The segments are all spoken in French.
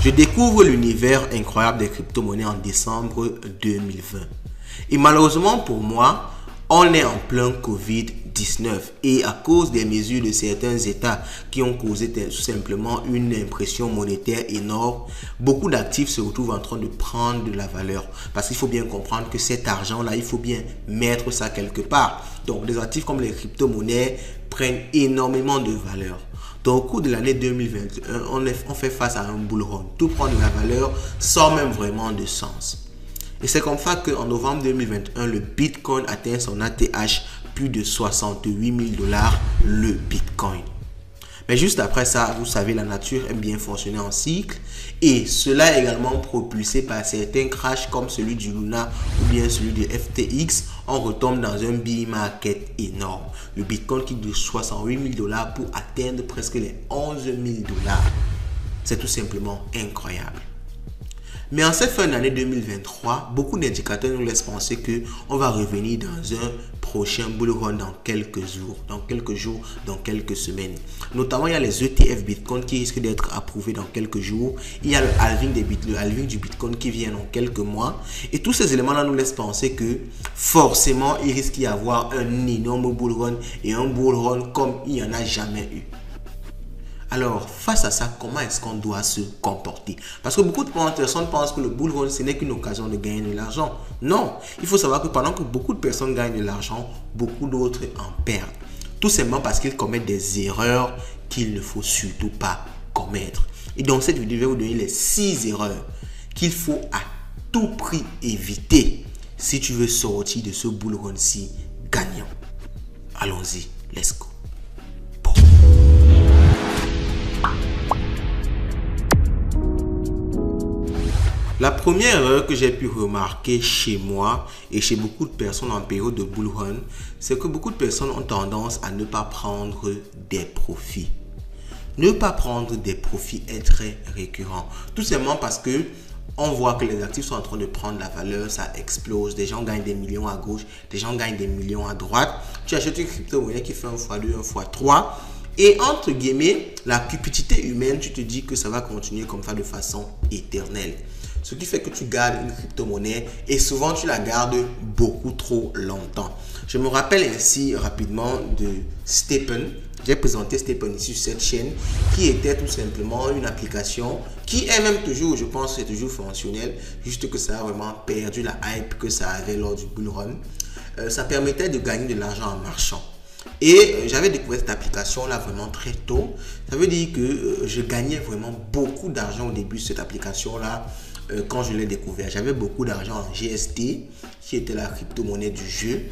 Je découvre l'univers incroyable des crypto-monnaies en décembre 2020. Et malheureusement pour moi, on est en plein Covid-19 et à cause des mesures de certains États qui ont causé tout simplement une impression monétaire énorme, beaucoup d'actifs se retrouvent en train de prendre de la valeur. Parce qu'il faut bien comprendre que cet argent-là, il faut bien mettre ça quelque part. Donc des actifs comme les crypto-monnaies prennent énormément de valeur. Donc, au cours de l'année 2021, on fait face à un bull run. Tout prend de la valeur sans même vraiment de sens. Et c'est comme ça qu'en novembre 2021, le Bitcoin atteint son ATH plus de 68 000 $ le Bitcoin. Mais juste après ça, vous savez, la nature aime bien fonctionner en cycle. Et cela est également propulsé par certains crashs comme celui du Luna ou bien celui du FTX. On retombe dans un bear market énorme. Le Bitcoin quitte de 68 000 $ pour atteindre presque les 11 000 $. C'est tout simplement incroyable. Mais en cette fin d'année 2023, beaucoup d'indicateurs nous laissent penser qu'on va revenir dans un prochain bull run dans quelques jours, dans quelques semaines. Notamment, il y a les ETF Bitcoin qui risquent d'être approuvés dans quelques jours. Il y a le halving du Bitcoin qui vient dans quelques mois. Et tous ces éléments-là nous laissent penser que forcément, il risque d'y avoir un énorme bull run et un bull run comme il n'y en a jamais eu. Alors, face à ça, comment est-ce qu'on doit se comporter? Parce que beaucoup de personnes pensent que le bull run, ce n'est qu'une occasion de gagner de l'argent. Non, il faut savoir que pendant que beaucoup de personnes gagnent de l'argent, beaucoup d'autres en perdent. Tout simplement parce qu'ils commettent des erreurs qu'il ne faut surtout pas commettre. Et dans cette vidéo, je vais vous donner les 6 erreurs qu'il faut à tout prix éviter si tu veux sortir de ce bull run-ci gagnant. Allons-y, let's go. La première erreur que j'ai pu remarquer chez moi et chez beaucoup de personnes en période de bull run, c'est que beaucoup de personnes ont tendance à ne pas prendre des profits. Ne pas prendre des profits est très récurrent. Tout simplement parce que on voit que les actifs sont en train de prendre la valeur, ça explose. Des gens gagnent des millions à gauche, des gens gagnent des millions à droite. Tu achètes une crypto-monnaie qui fait 1x2, 1x3. Et entre guillemets, la cupidité humaine, tu te dis que ça va continuer comme ça de façon éternelle. Ce qui fait que tu gardes une crypto-monnaie et souvent tu la gardes beaucoup trop longtemps. Je me rappelle ainsi rapidement de STEPN. J'ai présenté STEPN ici sur cette chaîne qui était tout simplement une application qui est même toujours, je pense, c'est toujours fonctionnel. Juste que ça a vraiment perdu la hype que ça avait lors du bull run. Ça permettait de gagner de l'argent en marchant. Et j'avais découvert cette application là vraiment très tôt. Ça veut dire que je gagnais vraiment beaucoup d'argent au début de cette application là. Quand je l'ai découvert, j'avais beaucoup d'argent en GST qui était la crypto-monnaie du jeu.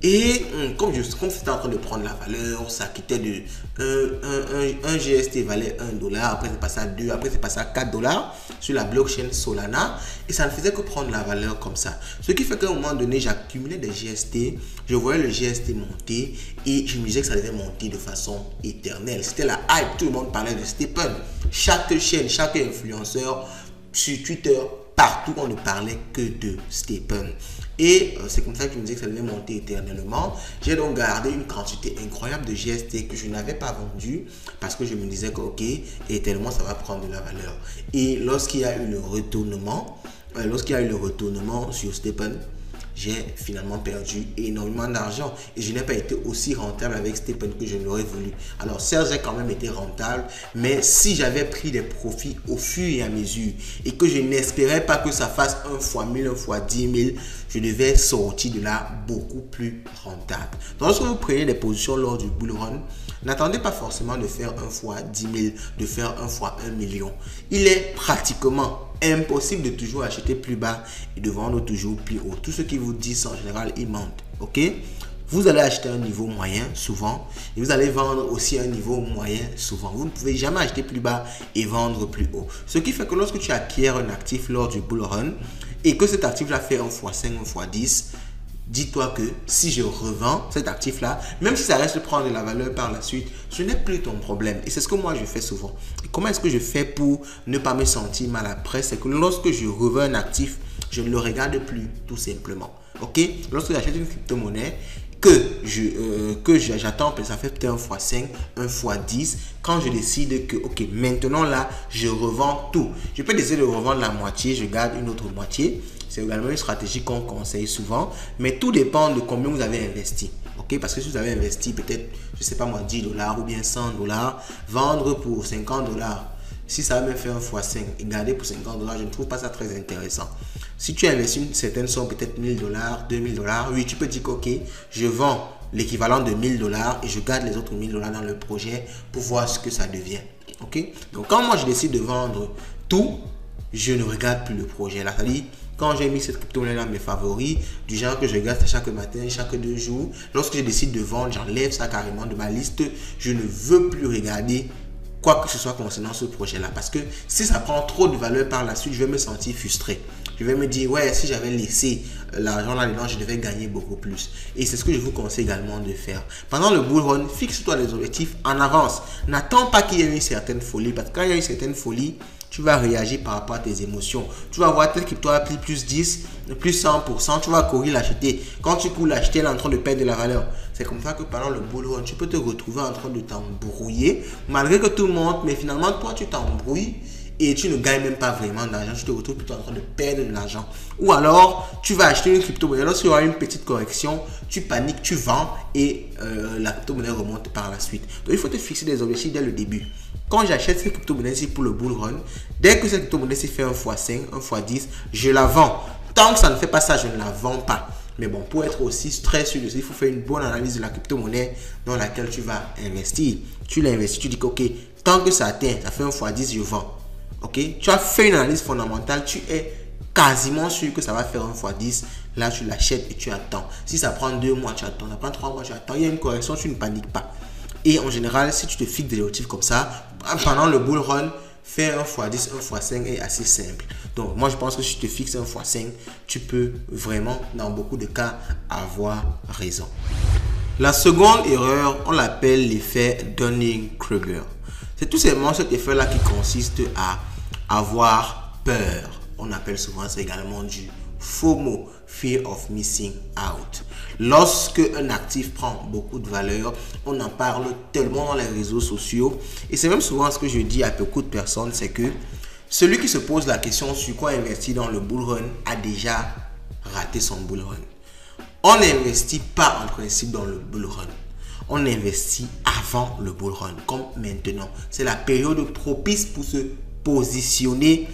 Et comme c'était en train de prendre la valeur, ça quittait de un GST valait 1 $, après c'est passé à 2, après c'est passé à 4 $ sur la blockchain Solana et ça ne faisait que prendre la valeur comme ça. Ce qui fait qu'à un moment donné, j'accumulais des GST, je voyais le GST monter et je me disais que ça devait monter de façon éternelle. C'était la hype, tout le monde parlait de STEPN. Chaque chaîne, chaque influenceur sur Twitter, partout on ne parlait que de STEPN. Et c'est comme ça que je me disais que ça devait monter éternellement. J'ai donc gardé une quantité incroyable de GST que je n'avais pas vendu parce que je me disais que ok, éternellement ça va prendre de la valeur. Et lorsqu'il y a eu le retournement, sur STEPN, j'ai finalement perdu énormément d'argent et je n'ai pas été aussi rentable avec STEPN que je l'aurais voulu. Alors certes, j'ai quand même été rentable, mais si j'avais pris des profits au fur et à mesure et que je n'espérais pas que ça fasse 1 fois 1000, 1 fois 10 000, je devais sortir de là beaucoup plus rentable. Donc lorsque vous prenez des positions lors du bull run, n'attendez pas forcément de faire 1 fois 10 000, de faire 1 fois 1 million. Il est pratiquement impossible de toujours acheter plus bas et de vendre toujours plus haut. Tout ce qu'ils vous disent en général, ils mentent. Ok? Vous allez acheter un niveau moyen souvent et vous allez vendre aussi un niveau moyen souvent. Vous ne pouvez jamais acheter plus bas et vendre plus haut. Ce qui fait que lorsque tu acquiers un actif lors du bull run et que cet actif-là fait 1 fois 5, 1 fois 10, dis-toi que si je revends cet actif-là, même si ça reste de prendre de la valeur par la suite, ce n'est plus ton problème. Et c'est ce que moi je fais souvent. Et comment est-ce que je fais pour ne pas me sentir mal après? C'est que lorsque je revends un actif, je ne le regarde plus, tout simplement. Ok? Lorsque j'achète une crypto-monnaie j'attends, ça fait peut-être 1 fois 5, 1 fois 10. Quand je décide que, ok, maintenant là, je revends tout. Je peux décider de revendre la moitié, je garde une autre moitié. C'est également une stratégie qu'on conseille souvent, mais tout dépend de combien vous avez investi. Ok, parce que si vous avez investi peut-être, je sais pas moi, 10 dollars ou bien 100 dollars, vendre pour 50 dollars. Si ça va me faire 1 fois 5 et garder pour 50 dollars, je ne trouve pas ça très intéressant. Si tu investis une certaine somme, peut-être 1000 dollars, 2000 dollars, oui, tu peux dire que, ok, je vends l'équivalent de 1000 dollars et je garde les autres 1000 dollars dans le projet pour voir ce que ça devient. Ok, donc quand moi je décide de vendre tout, je ne regarde plus le projet là. C'est-à-dire, quand j'ai mis cette crypto-monnaie dans mes favoris, du genre que je regarde chaque matin, chaque 2 jours, lorsque je décide de vendre, j'enlève ça carrément de ma liste. Je ne veux plus regarder quoi que ce soit concernant ce projet-là. Parce que si ça prend trop de valeur par la suite, je vais me sentir frustré. Je vais me dire, ouais, si j'avais laissé l'argent là-dedans, je devais gagner beaucoup plus. Et c'est ce que je vous conseille également de faire. Pendant le bull run, fixe-toi des objectifs en avance. N'attends pas qu'il y ait une certaine folie. Parce que quand il y a une certaine folie, tu vas réagir par rapport à tes émotions. Tu vas voir tel crypto a pris plus 10, plus 100%, tu vas courir l'acheter. Quand tu cours l'acheter, elle est en train de perdre de la valeur. C'est comme ça que pendant le bull run, tu peux te retrouver en train de t'embrouiller, malgré que tout le monde, mais finalement, toi, tu t'embrouilles et tu ne gagnes même pas vraiment d'argent. Tu te retrouves plutôt en train de perdre de l'argent. Ou alors, tu vas acheter une crypto-monnaie. Lorsqu'il y aura une petite correction, tu paniques, tu vends et la crypto-monnaie remonte par la suite. Donc, il faut te fixer des objectifs dès le début. Quand j'achète cette crypto-monnaie-ci pour le bull run, dès que cette crypto-monnaie-ci fait 1 fois 5, 1 fois 10, je la vends. Tant que ça ne fait pas ça, je ne la vends pas. Mais bon, pour être aussi très sûr de ça, il faut faire une bonne analyse de la crypto-monnaie dans laquelle tu vas investir. Tu l'investis, tu dis que, ok, tant que ça atteint, ça fait 1 fois 10, je vends. Ok, tu as fait une analyse fondamentale, tu es quasiment sûr que ça va faire 1 fois 10. Là, tu l'achètes et tu attends. Si ça prend 2 mois, tu attends. Ça prend 3 mois, tu attends. Il y a une correction, tu ne paniques pas. Et en général, si tu te fixes des objectifs comme ça, pendant le bull run, faire 1 fois 10, 1 fois 5 est assez simple. Donc, moi, je pense que si tu te fixes 1 fois 5, tu peux vraiment, dans beaucoup de cas, avoir raison. La seconde erreur, on l'appelle l'effet Dunning-Kruger. C'est tout simplement cet effet-là qui consiste à avoir peur. On appelle souvent ça également du FOMO, Fear of Missing Out. Lorsque un actif prend beaucoup de valeur, on en parle tellement dans les réseaux sociaux. Et c'est même souvent ce que je dis à beaucoup de personnes, c'est que celui qui se pose la question sur quoi investir dans le bull run a déjà raté son bull run. On n'investit pas en principe dans le bull run. On investit avant le bull run, comme maintenant. C'est la période propice pour se positionner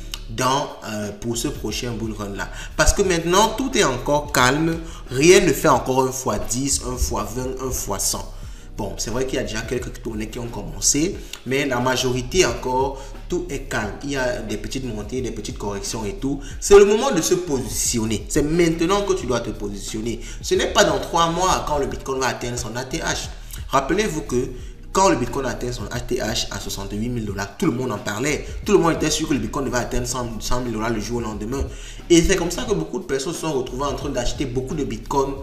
pour ce prochain bull run là. Parce que maintenant, tout est encore calme. Rien ne fait encore 1 fois 10, 1 fois 20, 1 fois 100. Bon, c'est vrai qu'il y a déjà quelques crypto-monnaies qui ont commencé, mais la majorité encore, tout est calme. Il y a des petites montées, des petites corrections et tout. C'est le moment de se positionner. C'est maintenant que tu dois te positionner. Ce n'est pas dans 3 mois quand le Bitcoin va atteindre son ATH. Rappelez-vous que quand le Bitcoin atteint son ATH à 68 000 $, tout le monde en parlait. Tout le monde était sûr que le Bitcoin devait atteindre 100 000 $ le jour au lendemain. Et c'est comme ça que beaucoup de personnes se sont retrouvées en train d'acheter beaucoup de Bitcoin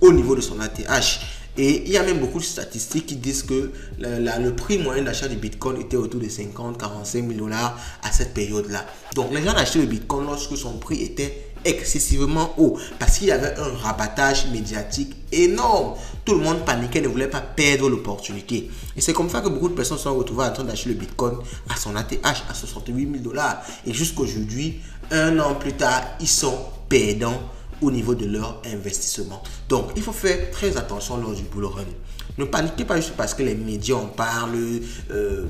au niveau de son ATH. Et il y a même beaucoup de statistiques qui disent que le prix moyen d'achat du Bitcoin était autour de 50-45 000 $ à cette période-là. Donc les gens achetaient le Bitcoin lorsque son prix était excessivement haut parce qu'il y avait un rabattage médiatique énorme. Tout le monde paniquait, ne voulait pas perdre l'opportunité. Et c'est comme ça que beaucoup de personnes se sont retrouvées en train d'acheter le Bitcoin à son ATH à 68 000 $. Et jusqu'aujourd'hui, 1 an plus tard, ils sont perdants au niveau de leur investissement. Donc, il faut faire très attention lors du bull run. Ne paniquez pas juste parce que les médias en parlent,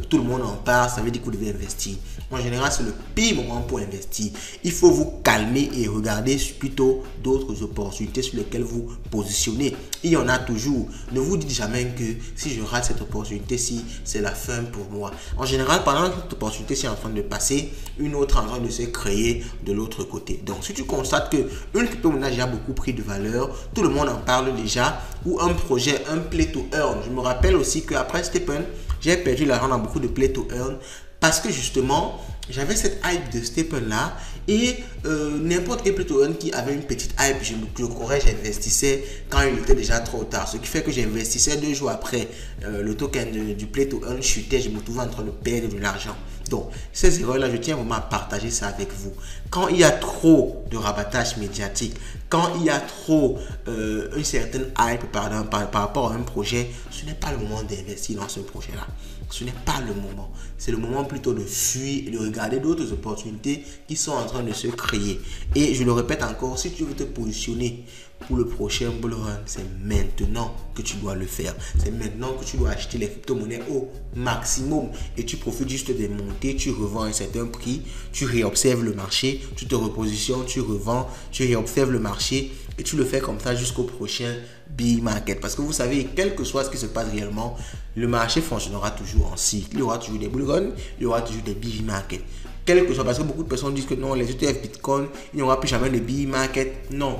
tout le monde en parle, ça veut dire que vous devez investir. En général, c'est le pire moment pour investir. Il faut vous calmer et regarder plutôt d'autres opportunités sur lesquelles vous positionnez. Il y en a toujours. Ne vous dites jamais que si je rate cette opportunité-ci, c'est la fin pour moi. En général, pendant que cette opportunité-ci est en train de passer, une autre en train de se créer de l'autre côté. Donc, si tu constates qu'une crypto-monnaie a déjà beaucoup pris de valeur, tout le monde en parle déjà, ou un projet, un play to earn. Je me rappelle aussi qu'après Stephen, j'ai perdu l'argent dans beaucoup de play to earn parce que justement, j'avais cette hype de Stephen là et n'importe quel play to earn qui avait une petite hype, je courais, j'investissais quand il était déjà trop tard. Ce qui fait que j'investissais 2 jours après, le token du play to earn chutait, je me trouvais en train de perdre de l'argent. Donc, ces erreurs-là, je tiens vraiment à partager ça avec vous. Quand il y a trop de rabattage médiatique, quand il y a trop une certaine hype par rapport à un projet, ce n'est pas le moment d'investir dans ce projet-là. Ce n'est pas le moment. C'est le moment plutôt de fuir et de regarder d'autres opportunités qui sont en train de se créer. Et je le répète encore, si tu veux te positionner pour le prochain bull run, c'est maintenant que tu dois le faire. C'est maintenant que tu dois acheter les crypto-monnaies au maximum et tu profites juste des montées, tu revends à un certain prix, tu réobserves le marché, tu te repositionnes, tu revends, tu réobserves le marché et tu le fais comme ça jusqu'au prochain bull market. Parce que vous savez, quel que soit ce qui se passe réellement, le marché fonctionnera toujours en cycle. Il y aura toujours des bull runs, il y aura toujours des bull market. Quel que soit, parce que beaucoup de personnes disent que non, les ETF Bitcoin, il n'y aura plus jamais de bull market. Non.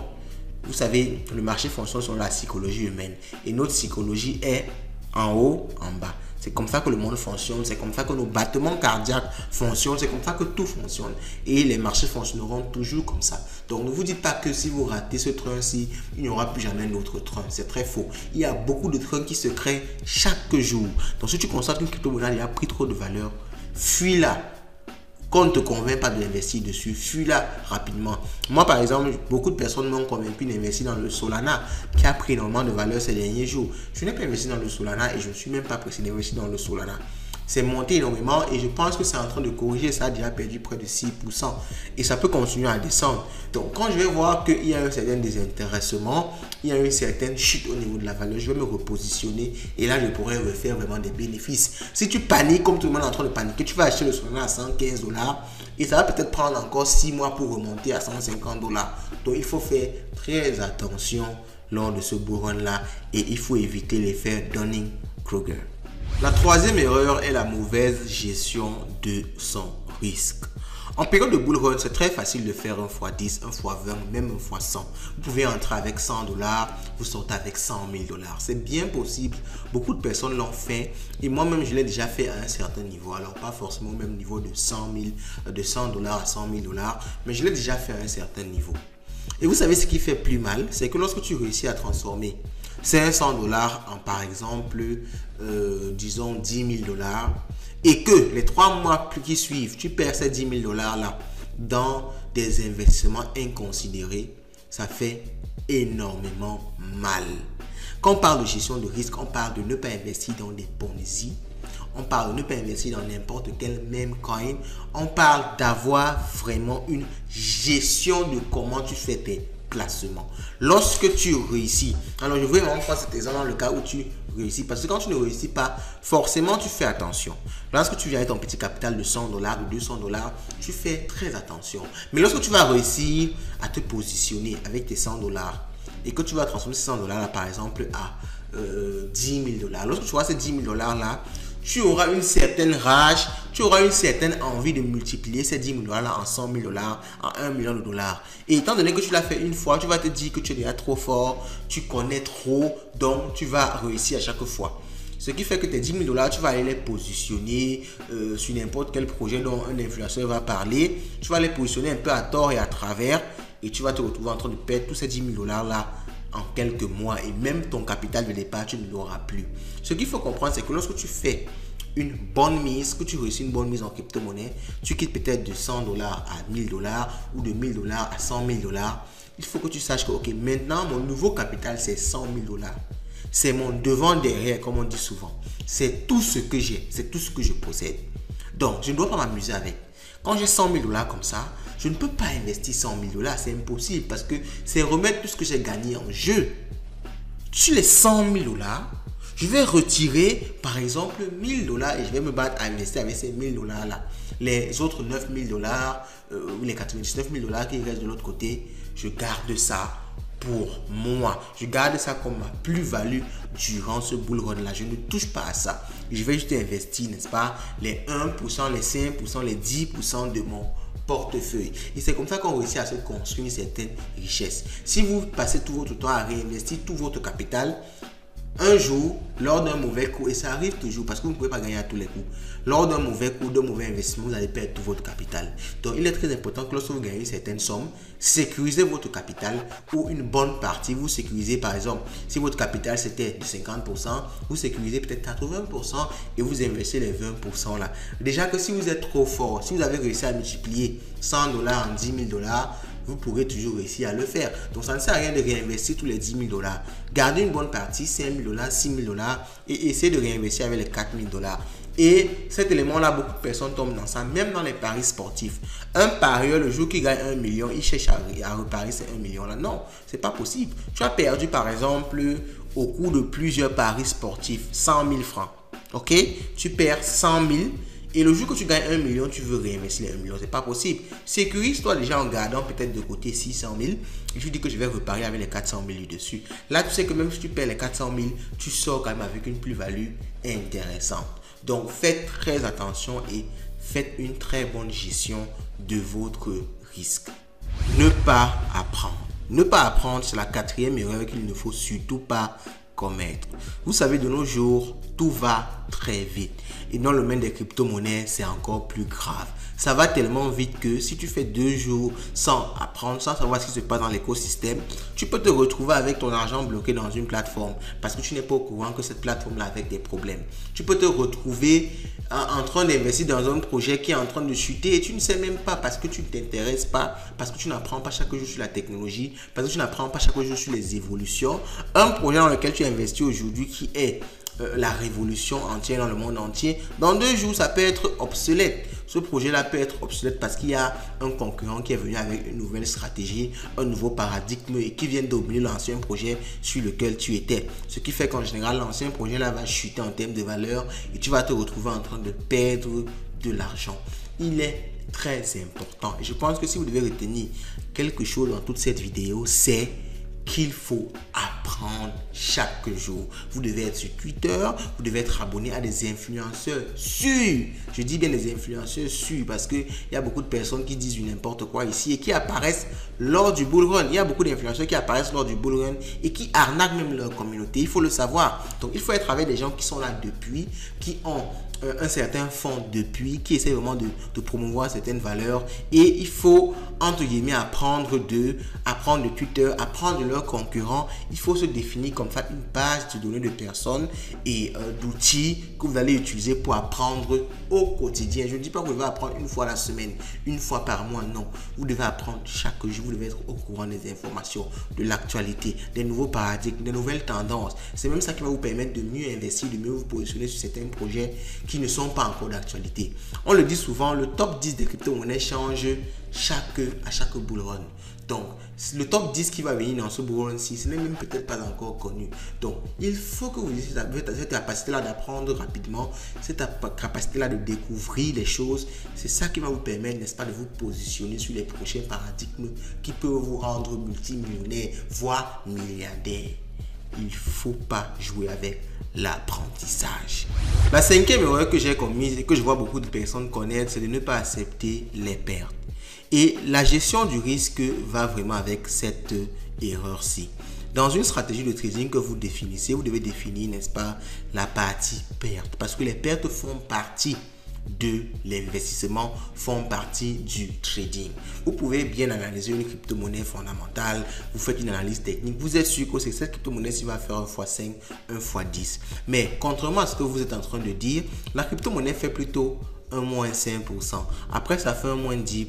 Vous savez, le marché fonctionne sur la psychologie humaine. Et notre psychologie est en haut, en bas. C'est comme ça que le monde fonctionne. C'est comme ça que nos battements cardiaques fonctionnent. C'est comme ça que tout fonctionne. Et les marchés fonctionneront toujours comme ça. Donc ne vous dites pas que si vous ratez ce train-ci, il n'y aura plus jamais d'autre train. C'est très faux. Il y a beaucoup de trains qui se créent chaque jour. Donc si tu constates qu'une crypto-monnaie a pris trop de valeur, fuis-la. Quand on ne te convainc pas d'investir dessus, fuis-la rapidement. Moi, par exemple, beaucoup de personnes m'ont convaincu d'investir dans le Solana qui a pris énormément de valeur ces derniers jours. Je n'ai pas investi dans le Solana et je ne suis même pas pressé d'investir dans le Solana. C'est monté énormément et je pense que c'est en train de corriger. Ça a déjà perdu près de 6% et ça peut continuer à descendre. Donc, quand je vais voir qu'il y a un certain désintéressement, il y a une certaine chute au niveau de la valeur, je vais me repositionner et là, je pourrais refaire vraiment des bénéfices. Si tu paniques comme tout le monde est en train de paniquer, tu vas acheter le Solana à 115 $ et ça va peut-être prendre encore 6 mois pour remonter à 150 $. Donc, il faut faire très attention lors de ce bull run là et il faut éviter l'effet Dunning-Kruger. La troisième erreur est la mauvaise gestion de son risque. En période de bull run, c'est très facile de faire 1 x 10, 1 x 20, même 1 x 100. Vous pouvez entrer avec 100 $, vous sortez avec 100 000 $. C'est bien possible. Beaucoup de personnes l'ont fait et moi-même, je l'ai déjà fait à un certain niveau. Alors, pas forcément au même niveau de 100 $, à 100 000 $, mais je l'ai déjà fait à un certain niveau. Et vous savez ce qui fait plus mal, c'est que lorsque tu réussis à transformer 500 $ en par exemple, disons 10 000 $ et que les 3 mois qui suivent, tu perds ces 10 000 $ là dans des investissements inconsidérés, ça fait énormément mal. Quand on parle de gestion de risque, on parle de ne pas investir dans des Ponzi. On parle de ne pas investir dans n'importe quel meme coin. On parle d'avoir vraiment une gestion de comment tu fais tes placements. Lorsque tu réussis, alors je vais vraiment prendre cet exemple dans le cas où tu réussis. Parce que quand tu ne réussis pas, forcément tu fais attention. Lorsque tu viens avec ton petit capital de 100 $ ou 200 $, tu fais très attention. Mais lorsque tu vas réussir à te positionner avec tes 100 $ et que tu vas transformer ces 100 $ là par exemple à 10 000 $. Lorsque tu vois ces 10 000 $ là, tu auras une certaine rage, tu auras une certaine envie de multiplier ces 10 000 $ là en 100 000 $, en 1 million de dollars. Et étant donné que tu l'as fait une fois, tu vas te dire que tu es déjà trop fort, tu connais trop, donc tu vas réussir à chaque fois. Ce qui fait que tes 10 000 $, tu vas aller les positionner sur n'importe quel projet dont un influenceur va parler. Tu vas les positionner un peu à tort et à travers et tu vas te retrouver en train de perdre tous ces 10 000 $ là en quelques mois et même ton capital de départ, tu ne l'auras plus. Ce qu'il faut comprendre, c'est que lorsque tu fais une bonne mise, que tu réussis une bonne mise en crypto-monnaie, tu quittes peut-être de 100 $ à 1000 $ ou de 1000 $ à 100 000 $. Il faut que tu saches que, ok, maintenant, mon nouveau capital, c'est 100 000 $. C'est mon devant derrière, comme on dit souvent. C'est tout ce que j'ai, c'est tout ce que je possède. Donc, je ne dois pas m'amuser avec. Quand j'ai 100 000 $ comme ça, je ne peux pas investir 100 000 $. C'est impossible parce que c'est remettre tout ce que j'ai gagné en jeu. Sur les 100 000 $, je vais retirer par exemple 1000 $ et je vais me battre à investir avec ces 1000 $ là. Les autres 9 000 $ ou les 99 000 $ qui restent de l'autre côté, je garde ça pour moi. Je garde ça comme ma plus-value durant ce bull run là. Je ne touche pas à ça. Je vais juste investir, n'est-ce pas, les 1%, les 5%, les 10% de mon portefeuille. Et c'est comme ça qu'on réussit à se construire une certaine richesse. Si vous passez tout votre temps à réinvestir tout votre capital, Un jour, lors d'un mauvais coup, et ça arrive toujours parce que vous ne pouvez pas gagner à tous les coups, lors d'un mauvais coup, d'un mauvais investissement, vous allez perdre tout votre capital. Donc, il est très important que lorsque vous gagnez certaines sommes, sécurisez votre capital ou une bonne partie. Vous sécurisez, par exemple, si votre capital c'était de 50%, vous sécurisez peut-être 80% et vous investissez les 20% là. Déjà que si vous êtes trop fort, si vous avez réussi à multiplier 100 dollars en 10 000 dollars, vous pourrez toujours réussir à le faire. Donc, ça ne sert à rien de réinvestir tous les 10 000 dollars. Gardez une bonne partie, 5 000 dollars, 6 000 dollars et essayez de réinvestir avec les 4 000 dollars. Et cet élément-là, beaucoup de personnes tombent dans ça, même dans les paris sportifs. Un parieur, le jour qu'il gagne 1 million, il cherche à reparier ces 1 million-là. Non, c'est pas possible. Tu as perdu, par exemple, au cours de plusieurs paris sportifs, 100 000 francs. Ok? Tu perds 100 000. Et le jour que tu gagnes 1 million, tu veux réinvestir les 1 million. C'est pas possible. Sécurise-toi déjà en gardant peut-être de côté 600 000. Et tu dis que je vais reparier avec les 400 000 dessus. Là, tu sais que même si tu perds les 400 000, tu sors quand même avec une plus-value intéressante. Donc, faites très attention et faites une très bonne gestion de votre risque. Ne pas apprendre. Ne pas apprendre, c'est la quatrième erreur qu'il ne faut surtout pas commettre. Vous savez, de nos jours, tout va très vite. Et dans le domaine des crypto-monnaies, c'est encore plus grave. Ça va tellement vite que si tu fais 2 jours sans apprendre, sans savoir ce qui se passe dans l'écosystème, tu peux te retrouver avec ton argent bloqué dans une plateforme parce que tu n'es pas au courant que cette plateforme-là a des problèmes. Tu peux te retrouver en train d'investir dans un projet qui est en train de chuter et tu ne sais même pas parce que tu ne t'intéresses pas, parce que tu n'apprends pas chaque jour sur la technologie, parce que tu n'apprends pas chaque jour sur les évolutions. Un projet dans lequel tu investis aujourd'hui qui est la révolution entière dans le monde entier, dans 2 jours, ça peut être obsolète. Ce projet-là peut être obsolète parce qu'il y a un concurrent qui est venu avec une nouvelle stratégie, un nouveau paradigme et qui vient dominer l'ancien projet sur lequel tu étais. Ce qui fait qu'en général, l'ancien projet-là va chuter en termes de valeur et tu vas te retrouver en train de perdre de l'argent. Il est très important. Et je pense que si vous devez retenir quelque chose dans toute cette vidéo, c'est qu'il faut apprendre chaque jour. Vous devez être sur Twitter, vous devez être abonné à des influenceurs sûrs. Je dis bien des influenceurs sûrs parce qu'il y a beaucoup de personnes qui disent n'importe quoi ici et qui apparaissent lors du bull run. Il y a beaucoup d'influenceurs qui apparaissent lors du bull run et qui arnaquent même leur communauté. Il faut le savoir. Donc, il faut être avec des gens qui sont là depuis, qui ont un certain fond depuis, qui essaie vraiment de promouvoir certaines valeurs et il faut entre guillemets apprendre de Twitter, apprendre de leurs concurrents. Il faut se définir comme ça une base de données de personnes et d'outils que vous allez utiliser pour apprendre au quotidien. Je ne dis pas que vous devez apprendre une fois la semaine, une fois par mois, non. Vous devez apprendre chaque jour, vous devez être au courant des informations, de l'actualité, des nouveaux paradigmes, des nouvelles tendances. C'est même ça qui va vous permettre de mieux investir, de mieux vous positionner sur certains projets qui ne sont pas encore d'actualité. On le dit souvent, le top 10 des crypto-monnaies change à chaque bull run. Donc, le top 10 qui va venir dans ce bull run-ci, ce n'est même peut-être pas encore connu. Donc, il faut que vous ayez cette capacité-là d'apprendre rapidement, cette capacité-là de découvrir les choses. C'est ça qui va vous permettre, n'est-ce pas, de vous positionner sur les prochains paradigmes qui peuvent vous rendre multimillionnaire, voire milliardaire. Il ne faut pas jouer avec l'apprentissage. La cinquième erreur que j'ai commise et que je vois beaucoup de personnes connaître, c'est de ne pas accepter les pertes. Et la gestion du risque va vraiment avec cette erreur-ci. Dans une stratégie de trading que vous définissez, vous devez définir, n'est-ce pas, la partie perte. Parce que les pertes font partie de l'investissement, font partie du trading. Vous pouvez bien analyser une crypto-monnaie fondamentale, vous faites une analyse technique, vous êtes sûr que c'est cette crypto-monnaie qui va faire 1 x 5, 1 x 10. Mais contrairement à ce que vous êtes en train de dire, la crypto-monnaie fait plutôt un moins 5%. Après, ça fait un moins 10%.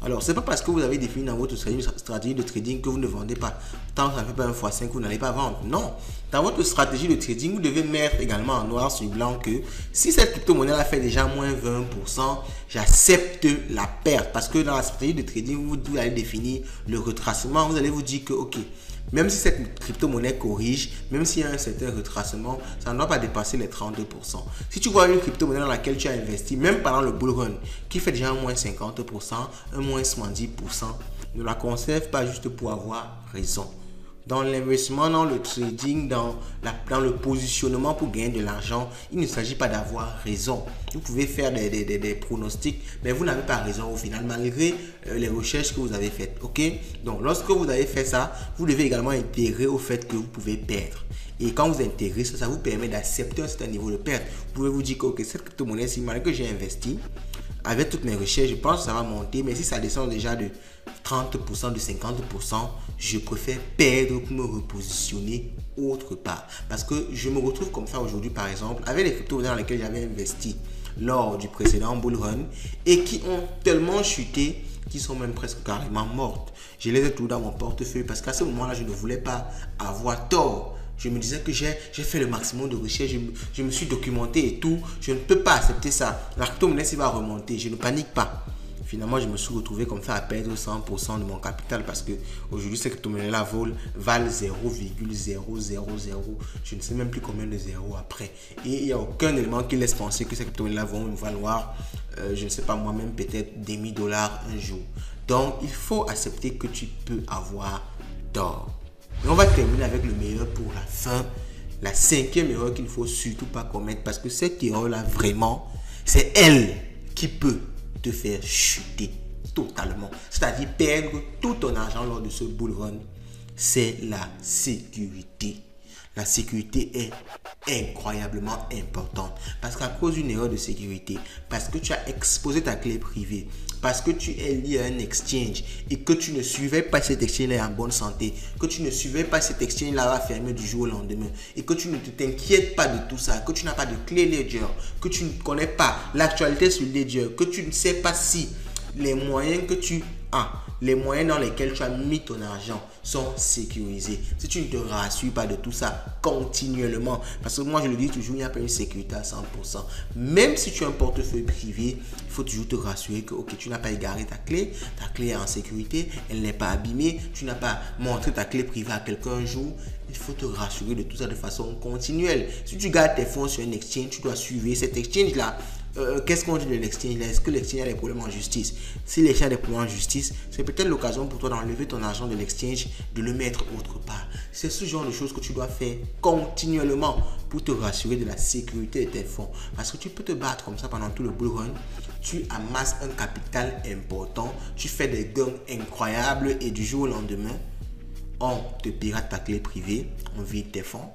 Alors, c'est pas parce que vous avez défini dans votre stratégie de trading que vous ne vendez pas. Tant que ça ne fait pas 1 x 5, vous n'allez pas vendre. Non. Dans votre stratégie de trading, vous devez mettre également en noir sur blanc que si cette crypto-monnaie-là fait déjà moins 20%, j'accepte la perte. Parce que dans la stratégie de trading, vous allez définir le retracement. Vous allez vous dire que, ok, même si cette crypto-monnaie corrige, même s'il y a un certain retracement, ça ne doit pas dépasser les 32%. Si tu vois une crypto-monnaie dans laquelle tu as investi, même pendant le bull run, qui fait déjà un moins 50%, un moins 70%, ne la conserve pas juste pour avoir raison. dans l'investissement, dans le trading, dans le positionnement pour gagner de l'argent, il ne s'agit pas d'avoir raison. Vous pouvez faire des pronostics, mais vous n'avez pas raison au final, malgré les recherches que vous avez faites. Ok? Donc, lorsque vous avez fait ça, vous devez également intégrer au fait que vous pouvez perdre. Et quand vous intégrez ça, ça vous permet d'accepter un certain niveau de perte. Vous pouvez vous dire que ok, cette crypto-monnaie, si malgré que j'ai investi, avec toutes mes recherches, je pense que ça va monter, mais si ça descend déjà de 30%, de 50%, je préfère perdre pour me repositionner autre part. Parce que je me retrouve comme ça aujourd'hui, par exemple, avec les cryptos dans lesquelles j'avais investi lors du précédent bull run et qui ont tellement chuté qu'ils sont même presque carrément mortes. Je les ai tous dans mon portefeuille parce qu'à ce moment-là, je ne voulais pas avoir tort. Je me disais que j'ai fait le maximum de recherche, je me suis documenté et tout. Je ne peux pas accepter ça. La crypto-monnaie va remonter, je ne panique pas. Finalement, je me suis retrouvé comme ça à perdre 100% de mon capital parce que aujourd'hui, ces crypto-monnaies-là valent 0,000. Je ne sais même plus combien de zéros après. Et il n'y a aucun élément qui laisse penser que ces crypto-monnaies-là vont me valoir, je ne sais pas moi-même, peut-être des $1000 un jour. Donc, il faut accepter que tu peux avoir tort. Et on va terminer avec le meilleur pour la fin. La cinquième erreur qu'il ne faut surtout pas commettre parce que cette erreur-là, vraiment, c'est elle qui peut te faire chuter totalement. C'est-à-dire perdre tout ton argent lors de ce bull run. C'est la sécurité. La sécurité est incroyablement importante parce qu'à cause d'une erreur de sécurité, parce que tu as exposé ta clé privée, parce que tu es lié à un exchange et que tu ne suivais pas cet exchange-là en bonne santé, que tu ne suivais pas cet exchange-là va fermer du jour au lendemain et que tu ne t'inquiètes pas de tout ça, que tu n'as pas de clé Ledger, que tu ne connais pas l'actualité sur Ledger, que tu ne sais pas si les moyens que tu as, les moyens dans lesquels tu as mis ton argent sont sécurisés. Si tu ne te rassures pas de tout ça continuellement, parce que moi je le dis toujours, il n'y a pas une sécurité à 100%. Même si tu as un portefeuille privé, il faut toujours te rassurer que ok, tu n'as pas égaré ta clé est en sécurité, elle n'est pas abîmée, tu n'as pas montré ta clé privée à quelqu'un un jour. Il faut te rassurer de tout ça de façon continuelle. Si tu gardes tes fonds sur un exchange, tu dois suivre cet exchange-là. Qu'est-ce qu'on dit de l'exchange là? Est-ce que l'exchange a des problèmes en justice? Si l'exchange a des problèmes en justice, c'est peut-être l'occasion pour toi d'enlever ton argent de l'exchange, de le mettre autre part. C'est ce genre de choses que tu dois faire continuellement pour te rassurer de la sécurité de tes fonds. Parce que tu peux te battre comme ça pendant tout le bull run. Tu amasses un capital important, tu fais des gains incroyables et du jour au lendemain, on te pirate ta clé privée, on vide tes fonds.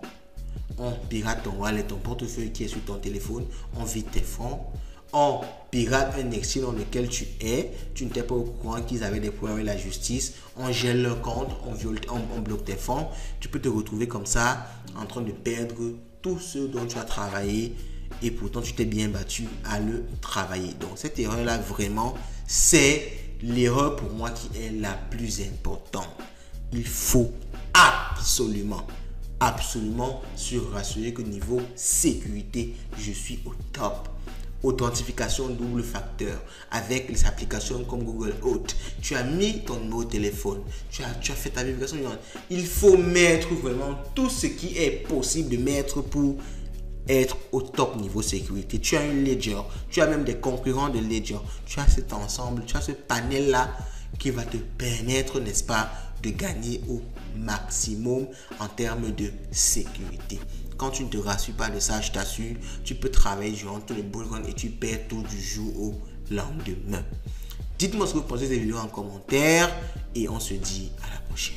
On pirate ton wallet, ton portefeuille qui est sur ton téléphone, on vide tes fonds. On pirate un exchange dans lequel tu es, tu n'étais pas au courant qu'ils avaient des problèmes avec la justice, on gèle leur compte, on bloque tes fonds. Tu peux te retrouver comme ça en train de perdre tout ce dont tu as travaillé et pourtant tu t'es bien battu à le travailler. Donc cette erreur-là, vraiment, c'est l'erreur pour moi qui est la plus importante. Il faut absolument se rassurer que niveau sécurité, je suis au top. Authentification double facteur avec les applications comme Google Auth. Tu as mis ton numéro de téléphone, tu as fait ta vérification. Il faut mettre vraiment tout ce qui est possible de mettre pour être au top niveau sécurité. Tu as une Ledger, tu as même des concurrents de Ledger. Tu as cet ensemble, tu as ce panel-là qui va te permettre, n'est-ce pas, de gagner au maximum en termes de sécurité. Quand tu ne te rassures pas de ça, je t'assure, tu peux travailler durant tout le bull run et tu perds tout du jour au lendemain. Dites-moi ce que vous pensez de cette vidéo en commentaire et on se dit à la prochaine.